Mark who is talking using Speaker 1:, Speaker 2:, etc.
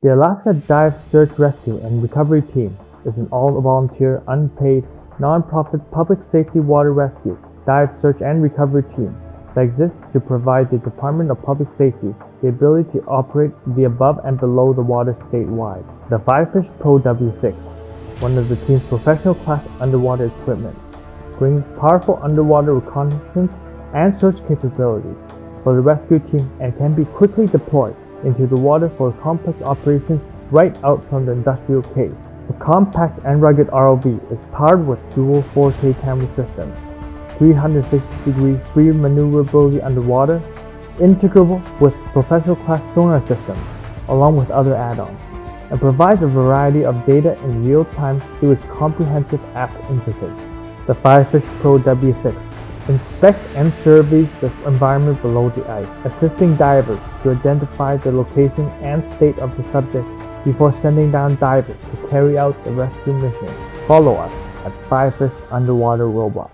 Speaker 1: The Alaska Dive Search Rescue and Recovery Team is an all-volunteer, unpaid, non-profit public safety water rescue, dive search and recovery team that exists to provide the Department of Public Safety the ability to operate the above and below the water statewide. The FIFISH Pro W6, one of the team's professional class underwater equipment, brings powerful underwater reconnaissance and search capabilities for the rescue team and can be quickly deployed into the water for complex operations right out from the industrial cave. The compact and rugged ROV is powered with dual 4K camera systems, 360-degree free maneuverability underwater, integrable with professional class sonar systems, along with other add-ons, and provides a variety of data in real time through its comprehensive app interface. The FIFISH Pro W6 inspects and surveys the environment below the ice, assisting divers to identify the location and state of the subject before sending down divers to carry out the rescue mission. Follow us at FIFISH Underwater Robot.